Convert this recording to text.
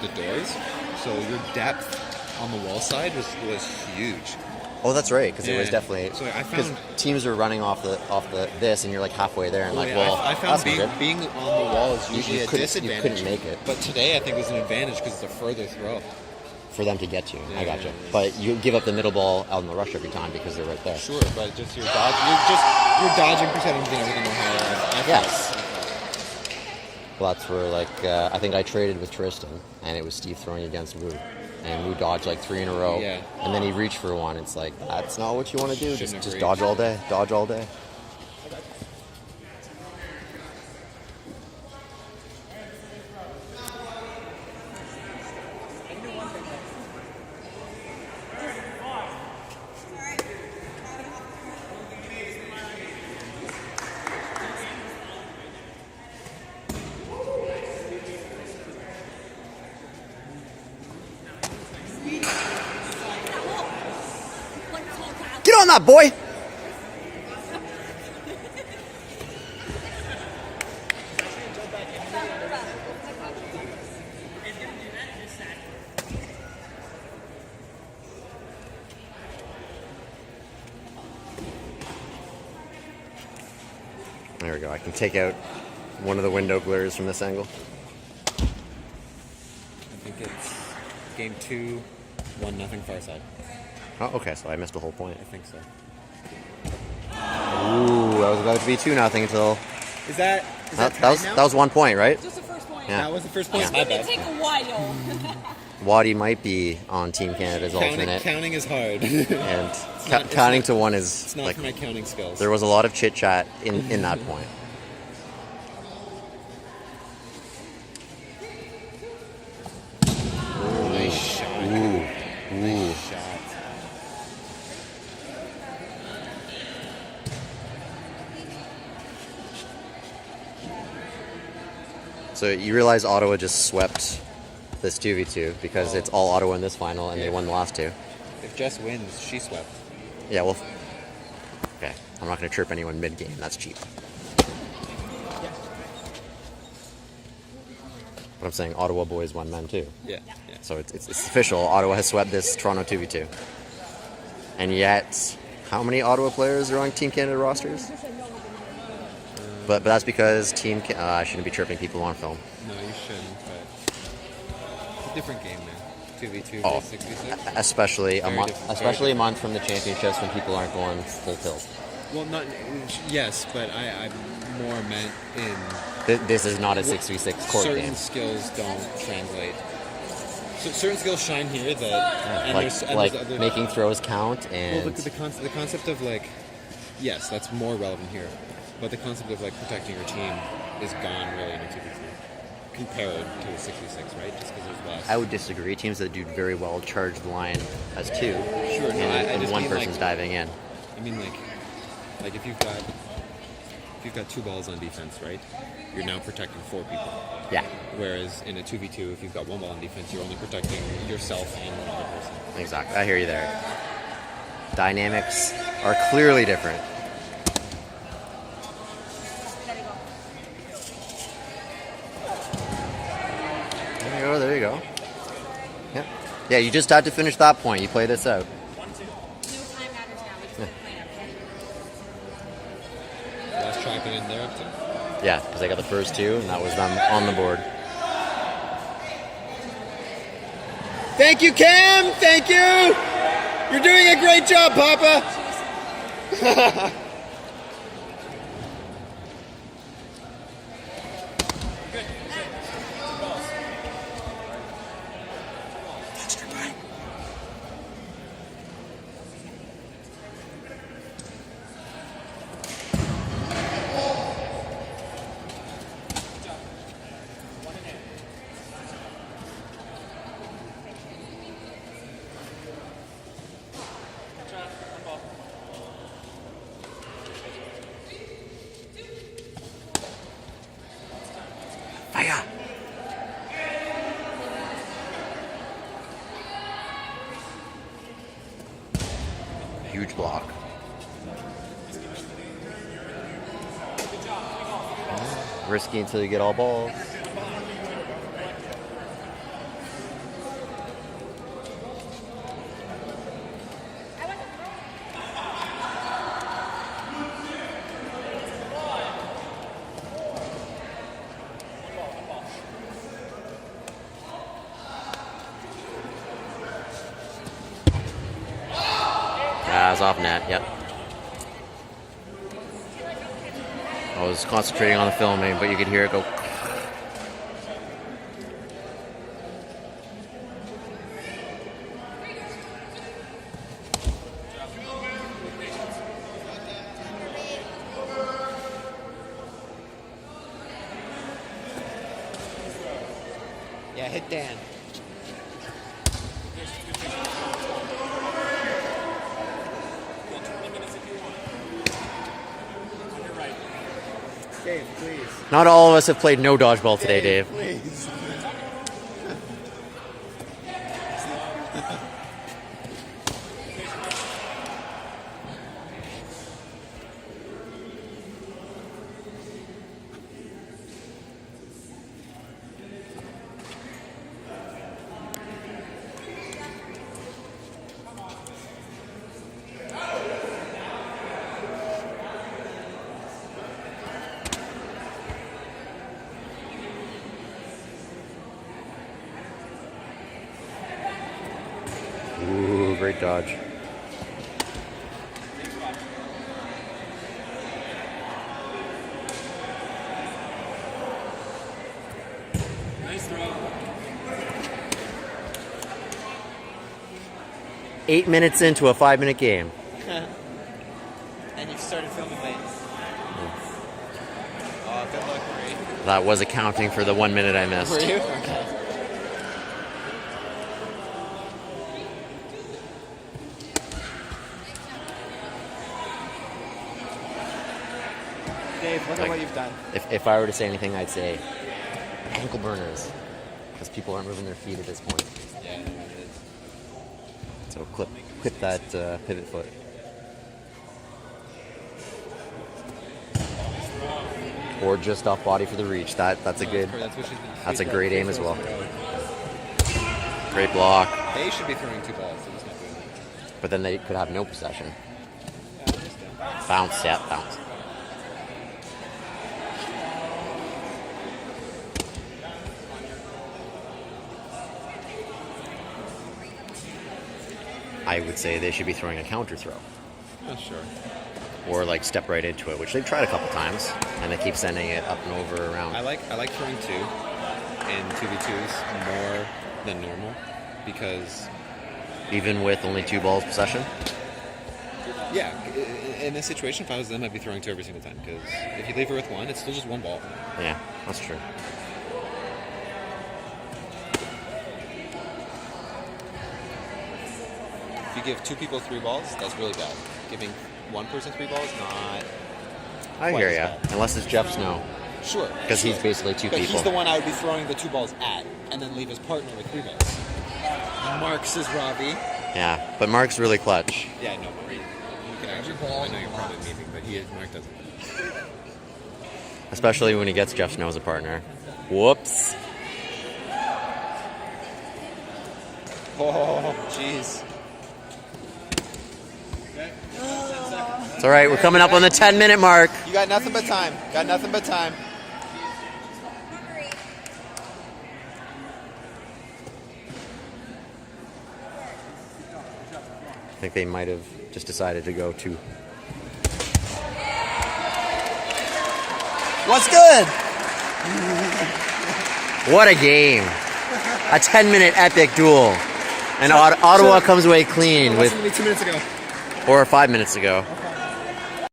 the doors, so your depth on the wall side was huge. Oh, that's right, because it was Yeah. definitely So I because found teams are running off the this, and you're like halfway there, and I found that's good. being on the wall is usually a disadvantage. You couldn't make it But today I think was an advantage because it's a further throw. for them to get you. I gotcha. Yeah. But you give up the middle ball out in the rush every time because they're right there. Sure, but just you're dodging percentages and everything. Yes. Well, that's where I think I traded with Tristan, and it was Steve throwing against Wu, and Wu dodged like 3 in a row, Yeah. and then he reached for one. It's like that's not what you want to do. Just agree. dodge all day. Dodge all day. Get on that, boy! There we go. I can take out one of the window glares from this angle. I think it's game 2, 1-0 far side. Oh, okay. So I missed the whole point. I think so. Ooh, that was about to be 2-0 until Is that that tied was now? that was 1 point, right? Just the first point. Yeah. That was the first point. It's My going to bad. take a while. Waddy might be on Team Canada's alternate, Counting is hard. and not- counting not- to one It's is not like for my counting skills. there was a lot of chit chat in that point. Nice shot. Ooh. Nice shot. So you realize Ottawa just swept this 2v2 because it's all Ottawa in this final, and they Yeah. won the last two. If Jess wins, she swept. Yeah, well, okay. I'm not going to chirp anyone mid-game. That's cheap. But I'm saying Ottawa boys won men too. Yeah. Yeah. So it's official. Ottawa has swept this Toronto 2v2. And yet, how many Ottawa players are on Team Canada rosters? But that's because I shouldn't be chirping people on film. No, you shouldn't. But it's a different game, man. 2v2 Oh. versus 66. Especially a Very month, different, very especially a month from the championships when people aren't going full tilt. Well, not yes, but I more meant in This is not a 6v6 court certain game. skills don't translate. So certain skills shine here that and Like, there's other, making throws count well, and the concept of like yes, that's more relevant here, but the concept of like protecting your team is gone really in a 2v2 compared to a 66, right? Just because there's less. I would disagree. Teams that do very well charge the line as two, Sure, no, I and just one mean, person's like, diving in. I mean, like if you've got 2 balls on defense, right? You're now protecting 4 people. Yeah, Whereas in a 2v2, if you've got 1 ball on defense, you're only protecting yourself and one other person. exactly. I hear you there. Dynamics are clearly different. There you go. There you go. Yeah. Yeah. You just had to finish that point. You play this out. No time matters now. We just have to play it. Last track it in there up to. Yeah, because I got the first 2, and that was them on the board. Thank you, Cam! Thank you! You're doing a great job, Papa! Fire! Huge block. Risky until you get all balls. off net. Yep. I was concentrating on the filming, but you could hear it go. Yeah, hit Dan. Dave, please. Not all of us have played no dodgeball today, Dave. Please. Ooh, great dodge. Nice throw. 8 minutes into a 5-minute game. And you started filming late. Oh, good luck, Marie. That was accounting for the 1 minute I missed. Were you? Okay. Dave, look at what you've done. If I were to say anything, I'd say ankle burners, because people aren't moving their feet at this point. Yeah, it is. So clip that pivot foot. Or just off body for the reach. That's a good. That's a great aim as well. Great block. They should be throwing 2 balls. So it's not doing that. But then they could have no possession. Yeah, I understand. Bounce, yeah, bounce. I would say they should be throwing a counter throw. Oh, sure. Or like step right into it, which they've tried a couple times, and they keep sending it up and over around. I like throwing 2 and 2v2s more than normal because Even with only 2 balls possession. yeah, in this situation, if I was them, I'd be throwing 2 every single time because if you leave her with 1, it's still just 1 ball. Yeah, that's true. If you give 2 people 3 balls, that's really bad. Giving 1 person 3 balls, not I quite hear as ya. bad. Unless it's Jeff Snow, Sure. because he's basically 2 But people. he's the one I would be throwing the 2 balls at, and then leave his partner with 3 balls. Marks is Robbie. Yeah, but Mark's really clutch. Yeah, no, Marie. You can actually. I know you're probably memeing, but Mark doesn't. Especially when he gets Jeff Snow as a partner. Whoops. Oh, jeez. It's alright, we're coming up on the 10-minute mark. You got nothing but time. Got nothing but time. I think they might have just decided to go to. What's good? What a game. A 10-minute epic duel. And Ottawa comes away clean with, Less than 2 minutes ago. or 5 minutes ago.